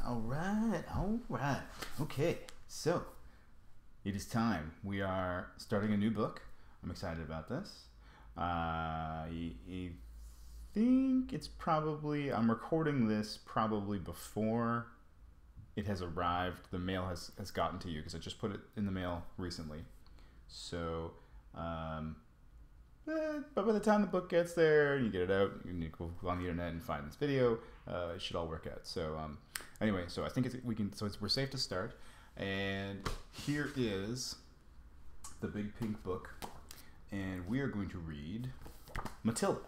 All right, all right. Okay, so it is time. We are starting a new book. I'm excited about this. I think it's probably, I'm recording this probably before it has arrived. The mail has gotten to you because I just put it in the mail recently. So, but by the time the book gets there and you get it out, you need to go on the internet and find this video. It should all work out. So anyway, so I think we're safe to start. And here is the big pink book, and we are going to read Matilda,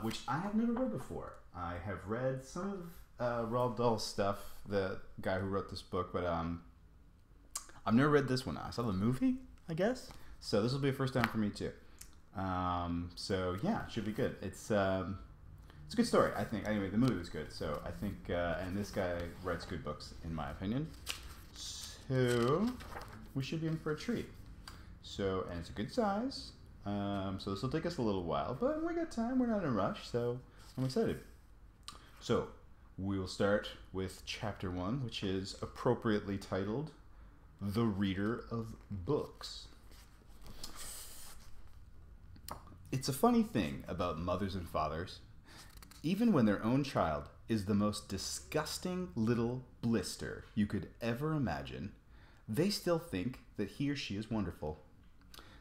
which I have never read before. I have read some of Roald Dahl's stuff, the guy who wrote this book, but I've never read this one. I saw the movie, I guess. So this will be a first time for me too. So yeah, it should be good. It's a good story, I think. Anyway, the movie was good. So I think, and this guy writes good books, in my opinion. So we should be in for a treat. So, and it's a good size. So this will take us a little while, but we got time. We're not in a rush, so I'm excited. So we will start with chapter 1, which is appropriately titled The Reader of Books. It's a funny thing about mothers and fathers. Even when their own child is the most disgusting little blister you could ever imagine, they still think that he or she is wonderful.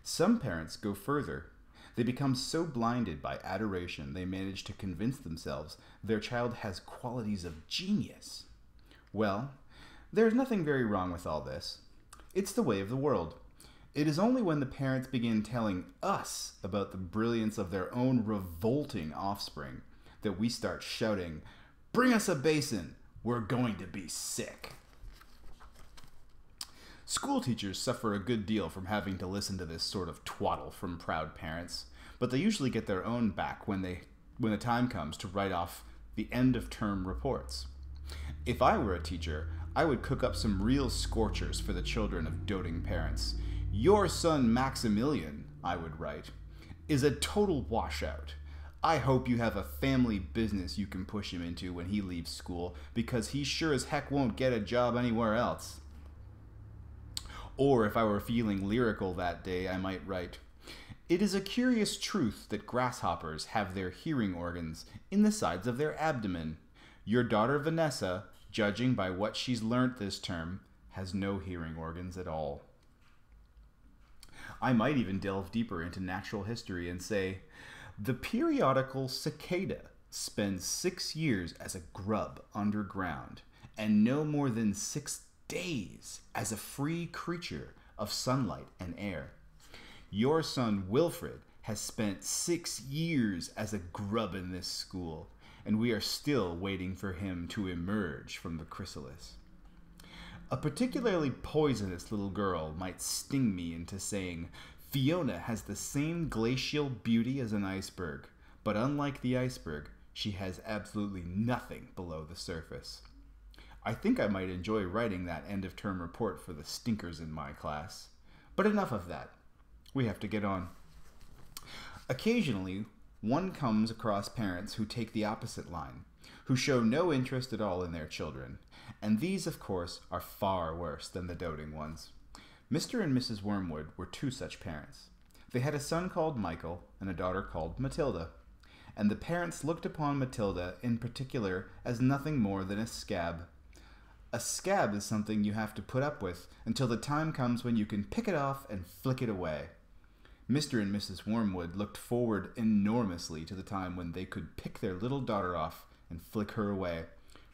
Some parents go further. They become so blinded by adoration they manage to convince themselves their child has qualities of genius. Well, there's nothing very wrong with all this. It's the way of the world. It is only when the parents begin telling us about the brilliance of their own revolting offspring that we start shouting, "Bring us a basin! We're going to be sick!" School teachers suffer a good deal from having to listen to this sort of twaddle from proud parents, but they usually get their own back when the time comes to write off the end-of-term reports. If I were a teacher, I would cook up some real scorchers for the children of doting parents. "Your son Maximilian," I would write, "is a total washout. I hope you have a family business you can push him into when he leaves school, because he sure as heck won't get a job anywhere else." Or if I were feeling lyrical that day, I might write, "It is a curious truth that grasshoppers have their hearing organs in the sides of their abdomen. Your daughter Vanessa, judging by what she's learnt this term, has no hearing organs at all." I might even delve deeper into natural history and say, "The periodical cicada spends 6 years as a grub underground and no more than 6 days as a free creature of sunlight and air. Your son Wilfred has spent 6 years as a grub in this school, and we are still waiting for him to emerge from the chrysalis. A particularly poisonous little girl might sting me into saying, Fiona has the same glacial beauty as an iceberg, but unlike the iceberg, she has absolutely nothing below the surface. I think I might enjoy writing that end-of-term report for the stinkers in my class. But enough of that. We have to get on. Occasionally, one comes across parents who take the opposite line, who show no interest at all in their children, and these, of course, are far worse than the doting ones. Mr. and Mrs. Wormwood were 2 such parents. They had a son called Michael and a daughter called Matilda, and the parents looked upon Matilda in particular as nothing more than a scab. A scab is something you have to put up with until the time comes when you can pick it off and flick it away. Mr. and Mrs. Wormwood looked forward enormously to the time when they could pick their little daughter off and flick her away,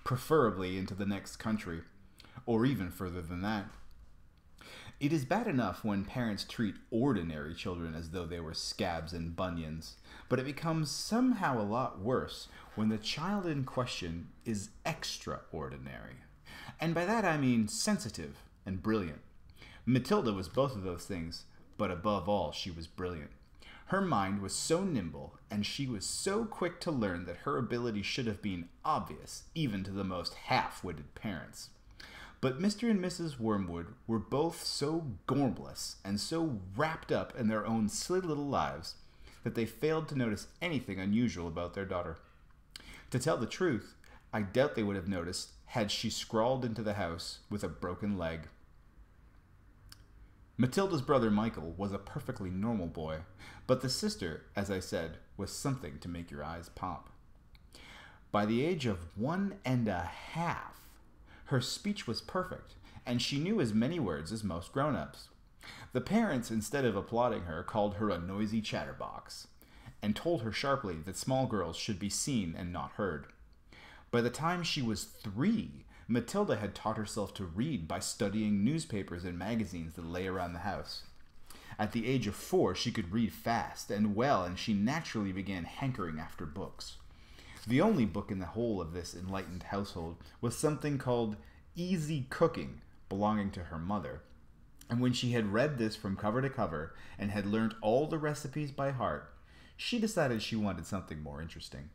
preferably into the next country, or even further than that. It is bad enough when parents treat ordinary children as though they were scabs and bunions, but it becomes somehow a lot worse when the child in question is extraordinary. And by that I mean sensitive and brilliant. Matilda was both of those things, but above all, she was brilliant. Her mind was so nimble, and she was so quick to learn that her ability should have been obvious, even to the most half-witted parents. But Mr. and Mrs. Wormwood were both so gormless and so wrapped up in their own silly little lives that they failed to notice anything unusual about their daughter. To tell the truth, I doubt they would have noticed had she scrawled into the house with a broken leg. Matilda's brother Michael was a perfectly normal boy, but the sister, as I said, was something to make your eyes pop. By the age of 1.5, her speech was perfect, and she knew as many words as most grown-ups. The parents, instead of applauding her, called her a noisy chatterbox, and told her sharply that small girls should be seen and not heard. By the time she was 3, Matilda had taught herself to read by studying newspapers and magazines that lay around the house. At the age of 4, she could read fast and well, and she naturally began hankering after books. The only book in the whole of this enlightened household was something called Easy Cooking, belonging to her mother. And when she had read this from cover to cover and had learned all the recipes by heart, she decided she wanted something more interesting.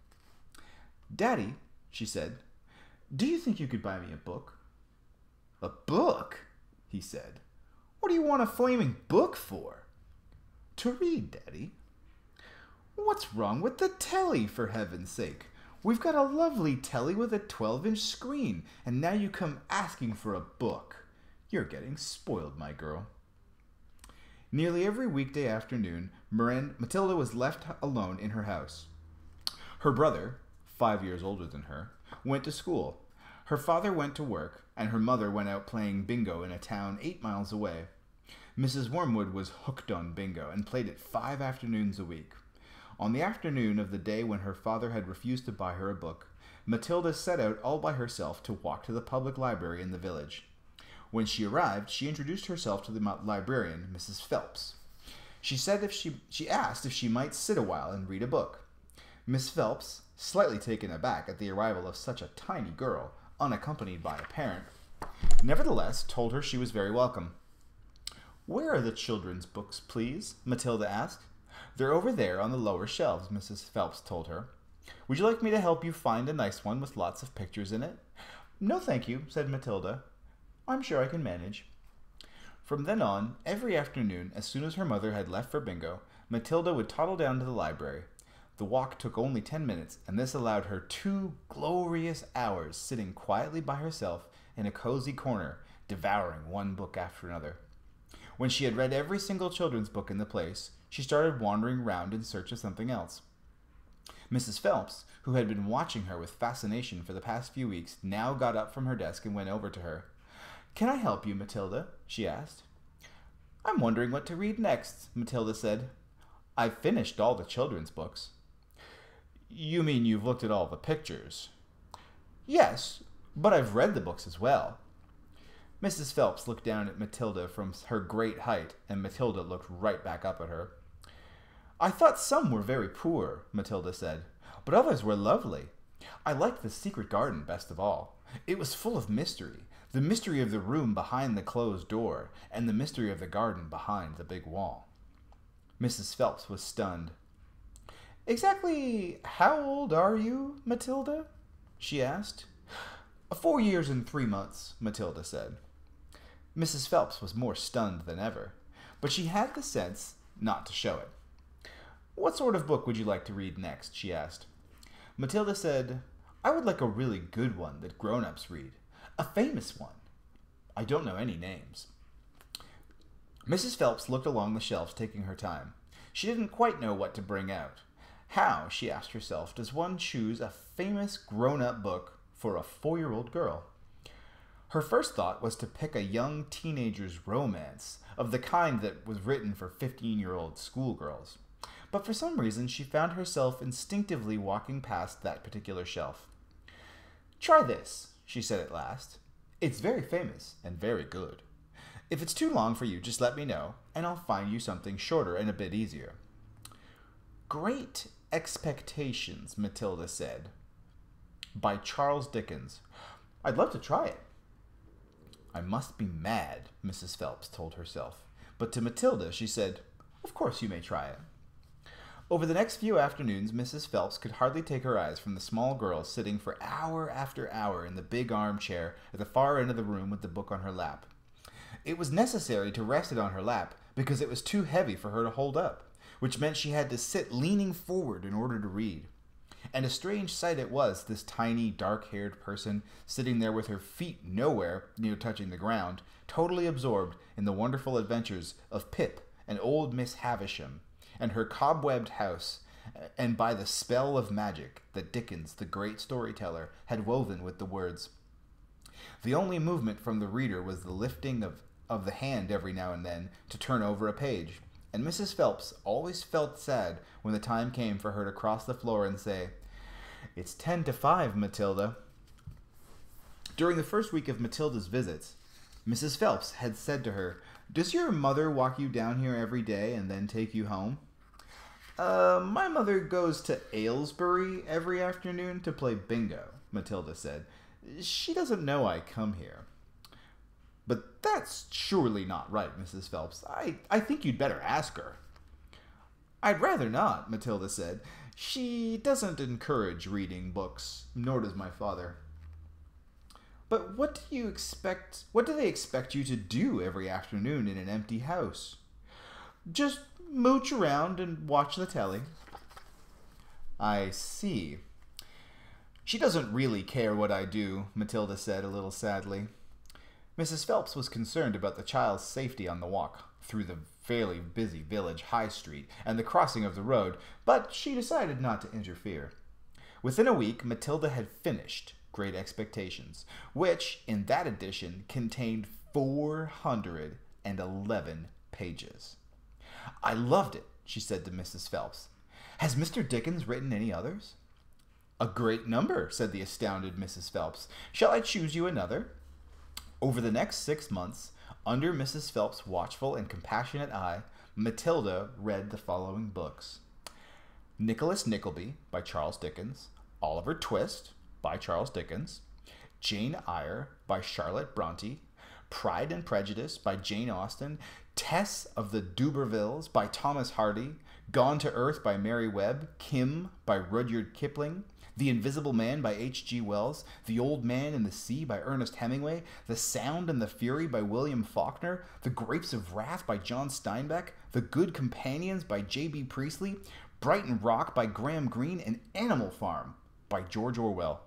"Daddy," she said, "do you think you could buy me a book?" "A book?" he said. "What do you want a flaming book for?" "To read, Daddy." "What's wrong with the telly, for heaven's sake? We've got a lovely telly with a 12-inch screen, and now you come asking for a book. You're getting spoiled, my girl." Nearly every weekday afternoon, Matilda was left alone in her house. Her brother, 5 years older than her, went to school. Her father went to work, and her mother went out playing bingo in a town 8 miles away. Mrs. Wormwood was hooked on bingo and played it 5 afternoons a week. On the afternoon of the day when her father had refused to buy her a book, Matilda set out all by herself to walk to the public library in the village. When she arrived, she introduced herself to the librarian, Mrs. Phelps. She asked if she might sit a while and read a book. Miss Phelps, slightly taken aback at the arrival of such a tiny girl, unaccompanied by a parent, nevertheless told her she was very welcome. "Where are the children's books, please?" Matilda asked. "They're over there on the lower shelves," Mrs. Phelps told her. "Would you like me to help you find a nice one with lots of pictures in it?" "No, thank you," said Matilda. "I'm sure I can manage." From then on, every afternoon, as soon as her mother had left for bingo, Matilda would toddle down to the library. The walk took only 10 minutes, and this allowed her 2 glorious hours sitting quietly by herself in a cozy corner, devouring one book after another. When she had read every single children's book in the place, she started wandering round in search of something else. Mrs. Phelps, who had been watching her with fascination for the past few weeks, now got up from her desk and went over to her. "Can I help you, Matilda?" she asked. "I'm wondering what to read next," Matilda said. "I've finished all the children's books." "You mean you've looked at all the pictures?" "Yes, but I've read the books as well." Mrs. Phelps looked down at Matilda from her great height, and Matilda looked right back up at her. "I thought some were very poor," Matilda said, "but others were lovely. I liked The Secret Garden best of all. It was full of mystery. The mystery of the room behind the closed door, and the mystery of the garden behind the big wall." Mrs. Phelps was stunned. "Exactly how old are you, Matilda?" she asked. 4 years and 3 months, Matilda said. Mrs. Phelps was more stunned than ever, but she had the sense not to show it. "What sort of book would you like to read next?" she asked. Matilda said, "I would like a really good one that grown-ups read. A famous one. I don't know any names." Mrs. Phelps looked along the shelves, taking her time. She didn't quite know what to bring out. How, she asked herself, does one choose a famous grown-up book for a 4-year-old girl? Her first thought was to pick a young teenager's romance, of the kind that was written for 15-year-old schoolgirls. But for some reason, she found herself instinctively walking past that particular shelf. "Try this," she said at last. "It's very famous and very good. If it's too long for you, just let me know, and I'll find you something shorter and a bit easier." "Great Expectations," Matilda said, by Charles Dickens. "I'd love to try it." "I must be mad," Mrs. Phelps told herself. But to Matilda, she said, "Of course you may try it." Over the next few afternoons, Mrs. Phelps could hardly take her eyes from the small girl sitting for hour after hour in the big armchair at the far end of the room with the book on her lap. It was necessary to rest it on her lap because it was too heavy for her to hold up, which meant she had to sit leaning forward in order to read. And a strange sight it was, this tiny, dark-haired person sitting there with her feet nowhere near touching the ground, totally absorbed in the wonderful adventures of Pip and old Miss Havisham and her cobwebbed house, and by the spell of magic that Dickens, the great storyteller, had woven with the words. The only movement from the reader was the lifting of the hand every now and then to turn over a page, and Mrs. Phelps always felt sad when the time came for her to cross the floor and say, "It's 10 to 5, Matilda." During the first week of Matilda's visits, Mrs. Phelps had said to her, "Does your mother walk you down here every day and then take you home?" My mother goes to Aylesbury every afternoon to play bingo," Matilda said. "She doesn't know I come here." "But that's surely not right, Mrs. Phelps. I think you'd better ask her." "I'd rather not," Matilda said. "She doesn't encourage reading books, nor does my father." "But what do they expect you to do every afternoon in an empty house?" "Just mooch around and watch the telly." "I see. She doesn't really care what I do," Matilda said a little sadly. Mrs. Phelps was concerned about the child's safety on the walk through the fairly busy village high street and the crossing of the road, but she decided not to interfere. Within a week, Matilda had finished Great Expectations, which, in that edition, contained 411 pages. "I loved it," she said to Mrs. Phelps. "Has Mr. Dickens written any others?" "A great number," said the astounded Mrs. Phelps. "Shall I choose you another?" Over the next 6 months, under Mrs. Phelps' watchful and compassionate eye, Matilda read the following books: Nicholas Nickleby by Charles Dickens, Oliver Twist by Charles Dickens, Jane Eyre by Charlotte Bronte, Pride and Prejudice by Jane Austen, Tess of the D'Urbervilles by Thomas Hardy, Gone to Earth by Mary Webb, Kim by Rudyard Kipling, The Invisible Man by H.G. Wells, The Old Man and the Sea by Ernest Hemingway, The Sound and the Fury by William Faulkner, The Grapes of Wrath by John Steinbeck, The Good Companions by J.B. Priestley, Brighton Rock by Graham Greene, and Animal Farm by George Orwell.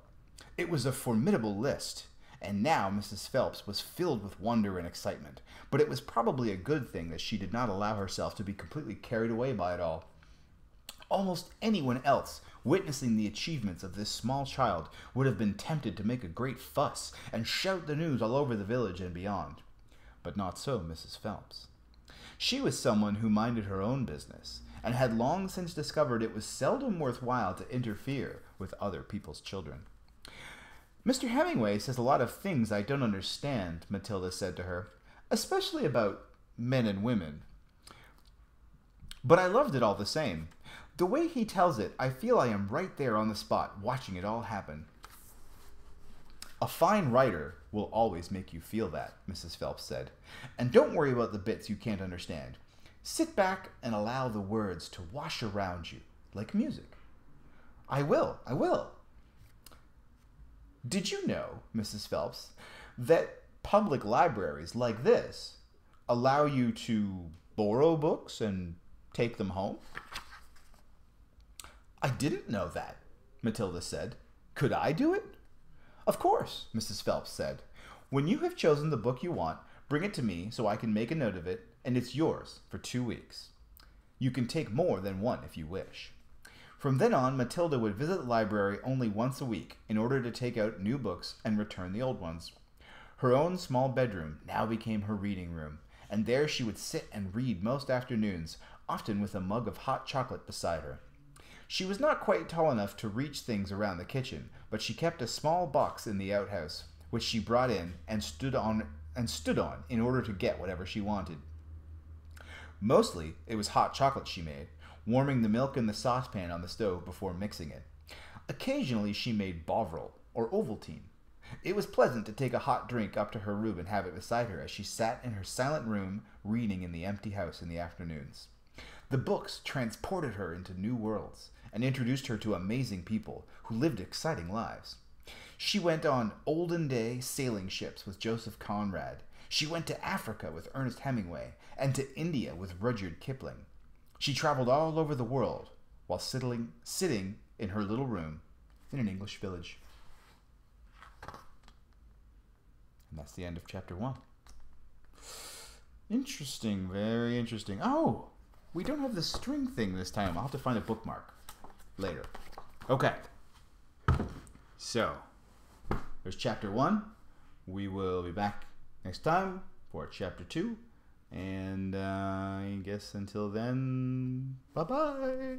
It was a formidable list, and now Mrs. Phelps was filled with wonder and excitement, but it was probably a good thing that she did not allow herself to be completely carried away by it all. Almost anyone else witnessing the achievements of this small child would have been tempted to make a great fuss and shout the news all over the village and beyond. But not so Mrs. Phelps. She was someone who minded her own business, and had long since discovered it was seldom worthwhile to interfere with other people's children. "Mr. Hemingway says a lot of things I don't understand," Matilda said to her, "especially about men and women. But I loved it all the same. The way he tells it, I feel I am right there on the spot, watching it all happen." "A fine writer will always make you feel that," Mrs. Phelps said. "And don't worry about the bits you can't understand. Sit back and allow the words to wash around you, like music." I will. "Did you know, Mrs. Phelps, that public libraries like this allow you to borrow books and take them home?" "I didn't know that," Matilda said. "Could I do it?" "Of course," Mrs. Phelps said. "When you have chosen the book you want, bring it to me so I can make a note of it, and it's yours for 2 weeks. You can take more than one if you wish." From then on, Matilda would visit the library only once a week in order to take out new books and return the old ones. Her own small bedroom now became her reading room, and there she would sit and read most afternoons, often with a mug of hot chocolate beside her. She was not quite tall enough to reach things around the kitchen, but she kept a small box in the outhouse, which she brought in and stood on in order to get whatever she wanted. Mostly, it was hot chocolate she made, warming the milk in the saucepan on the stove before mixing it. Occasionally, she made Bovril or Ovaltine. It was pleasant to take a hot drink up to her room and have it beside her as she sat in her silent room reading in the empty house in the afternoons. The books transported her into new worlds and introduced her to amazing people who lived exciting lives. She went on olden-day sailing ships with Joseph Conrad. She went to Africa with Ernest Hemingway and to India with Rudyard Kipling. She traveled all over the world while sitting in her little room in an English village. And that's the end of chapter 1. Interesting, very interesting. Oh, we don't have the string thing this time. I'll have to find a bookmark later. Okay. So, there's chapter 1. We will be back next time for chapter 2. And I guess until then, bye-bye.